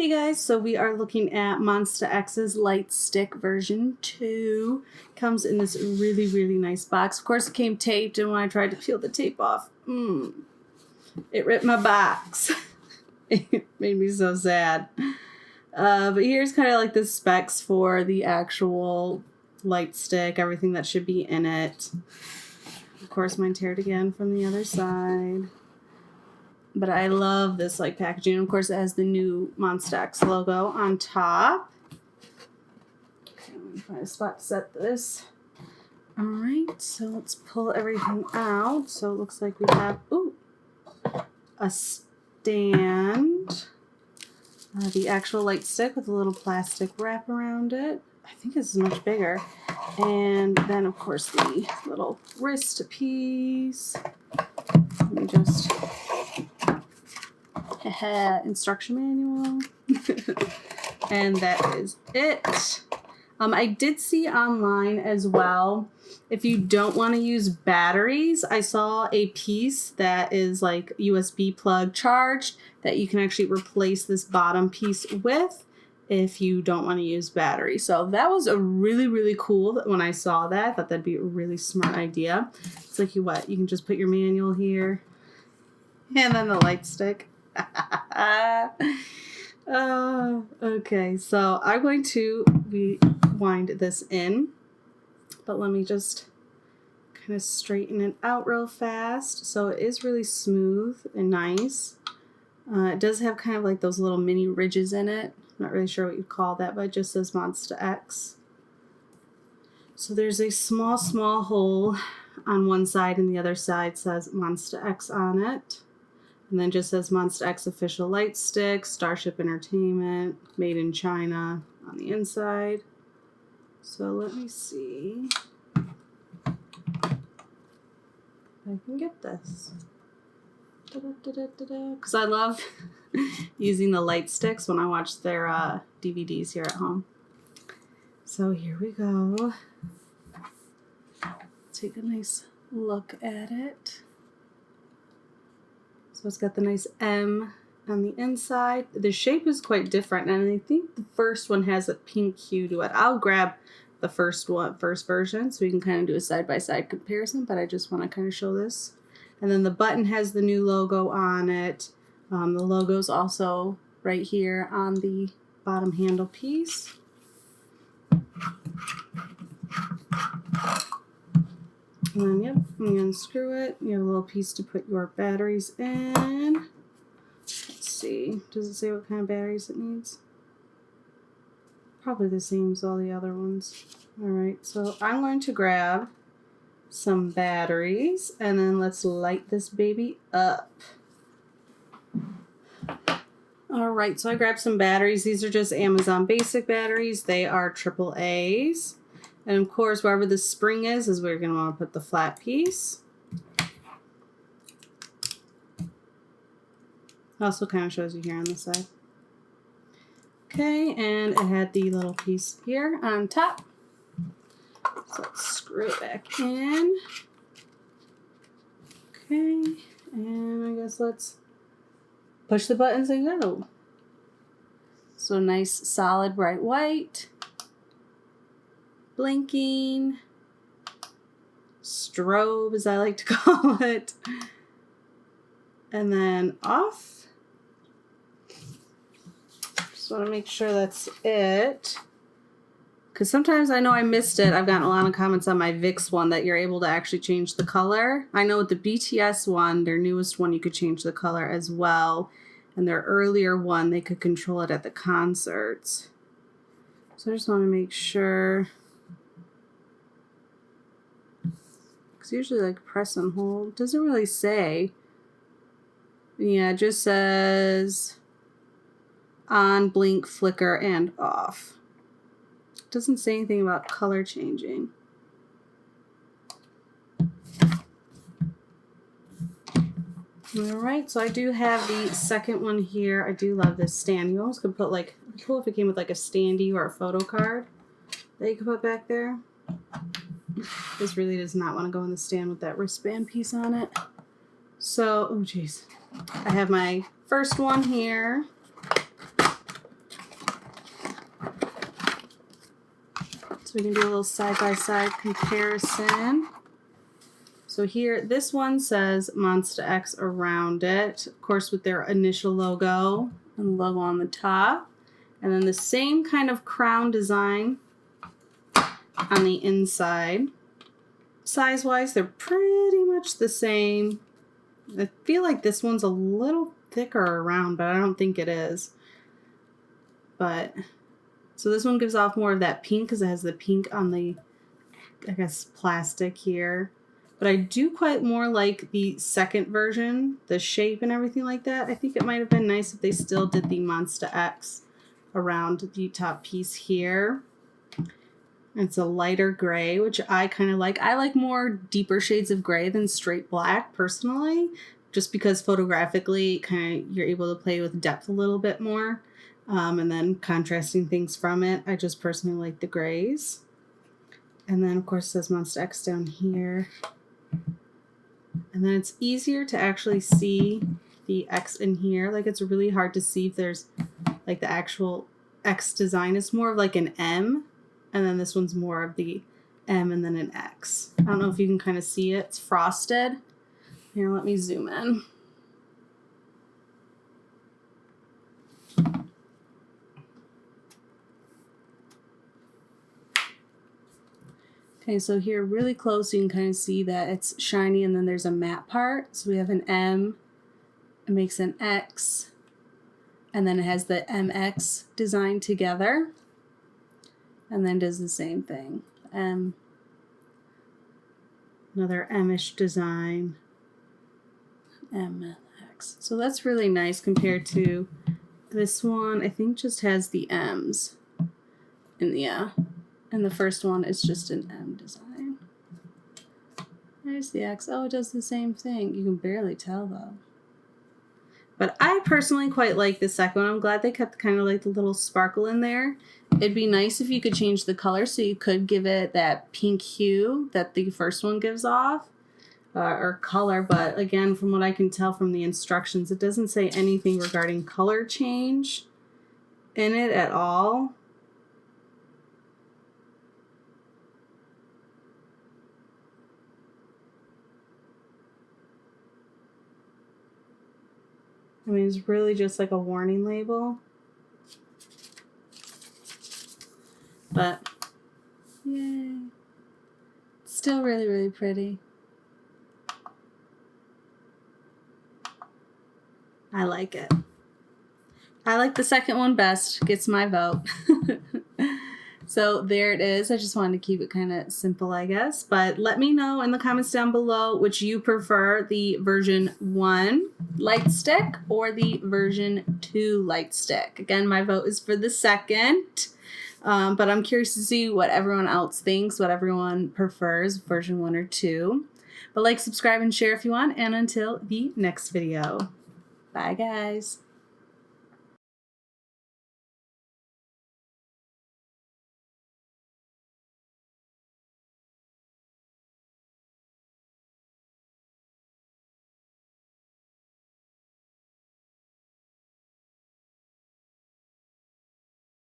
Hey guys, so we are looking at Monsta X's Light Stick version 2. Comes in this really, really nice box. Of course, it came taped, and when I tried to peel the tape off, it ripped my box. It made me so sad. But here's kind of like the specs for the actual light stick, everything that should be in it. Of course, mine teared again from the other side. But I love this like packaging. Of course, it has the new Monsta X logo on top. Okay, let me find a spot to set this. All right, so let's pull everything out. So it looks like we have a stand, the actual light stick with a little plastic wrap around it. I think this is much bigger. And then, of course, the little wrist piece. Let me just... instruction manual. And that is it. I did see online as well, if you don't want to use batteries, I saw a piece that is like USB plug charged that you can actually replace this bottom piece with if you don't want to use batteries. So that was a really, really cool. When I saw that, I thought that'd be a really smart idea. It's like you can just put your manual here and then the light stick. Okay, so I'm going to rewind this in, but let me just kind of straighten it out real fast. So it is really smooth and nice. It does have kind of like those little mini ridges in it. I'm not really sure what you'd call that, but it just says Monsta X. So there's a small hole on one side, and the other side says Monsta X on it. And then just says Monsta X official light stick, Starship Entertainment, made in China on the inside. So let me see if I can get this. Because I love using the light sticks when I watch their DVDs here at home. So here we go. Take a nice look at it. So it's got the nice M on the inside. The shape is quite different, and I think the first one has a pink hue to it. I'll grab the first version, so we can kind of do a side-by-side comparison, but I just want to kind of show this. And then the button has the new logo on it. The logo's also right here on the bottom handle piece. And then, yep, I'm going to unscrew it. You have a little piece to put your batteries in. Let's see. Does it say what kind of batteries it needs? Probably the same as all the other ones. Alright, so I'm going to grab some batteries, and then let's light this baby up. Alright, so I grabbed some batteries. These are just Amazon basic batteries. They are AAAs. And of course, wherever the spring is where you're going to want to put the flat piece. Also kind of shows you here on the side. Okay, and it had the little piece here on top. So let's screw it back in. Okay, and I guess let's push the buttons and go. So nice, solid, bright white. Blinking, strobe as I like to call it, and then off. Just want to make sure that's it, because sometimes I know I missed it. I've gotten a lot of comments on my VIX one that you're able to actually change the color. I know with the BTS one, their newest one, you could change the color as well, and their earlier one, they could control it at the concerts. So I just want to make sure. Because usually like press and hold. Doesn't really say. Yeah, it just says on, blink, flicker, and off. Doesn't say anything about color changing. Alright, so I do have the second one here. I do love this stand. You almost could put like, it'd be cool if it came with like a standee or a photo card that you could put back there. This really does not want to go in the stand with that wristband piece on it. So, oh geez. I have my first one here. So we can do a little side-by-side comparison. So here, this one says Monsta X around it, of course with their initial logo and logo on the top. And then the same kind of crown design on the inside. Size-wise, they're pretty much the same. I feel like this one's a little thicker around, but I don't think it is. But, so this one gives off more of that pink because it has the pink on the, I guess, plastic here. But I do quite more like the second version, the shape and everything like that. I think it might have been nice if they still did the Monsta X around the top piece here. It's a lighter gray, which I kind of like. I like more deeper shades of gray than straight black, personally, just because photographically, kind of you're able to play with depth a little bit more, and then contrasting things from it. I just personally like the grays. And then, of course, it says Monsta X down here. And then it's easier to actually see the X in here. Like, it's really hard to see if there's, like, the actual X design. It's more of like an M. And then this one's more of the M and then an X. I don't know if you can kind of see it. It's frosted. Here, let me zoom in. Okay, so here really close you can kind of see that it's shiny and then there's a matte part. So we have an M, it makes an X, and then it has the MX design together. And then does the same thing. M, another M-ish design, MX. So that's really nice compared to this one. I think just has the M's in the and the first one is just an M design. There's the X. Oh, it does the same thing. You can barely tell though. But I personally quite like the second one. I'm glad they kept kind of like the little sparkle in there. It'd be nice if you could change the color so you could give it that pink hue that the first one gives off, or color. But again, from what I can tell from the instructions, it doesn't say anything regarding color change in it at all. I mean, it's really just like a warning label. But, yay. Still really, really pretty. I like it. I like the second one best. Gets my vote. So there it is. I just wanted to keep it kind of simple, I guess. But let me know in the comments down below which you prefer, the version 1 light stick or the version 2 light stick. Again, my vote is for the second. But I'm curious to see what everyone else thinks, what everyone prefers, version 1 or 2. But like, subscribe, and share if you want. And until the next video. Bye, guys.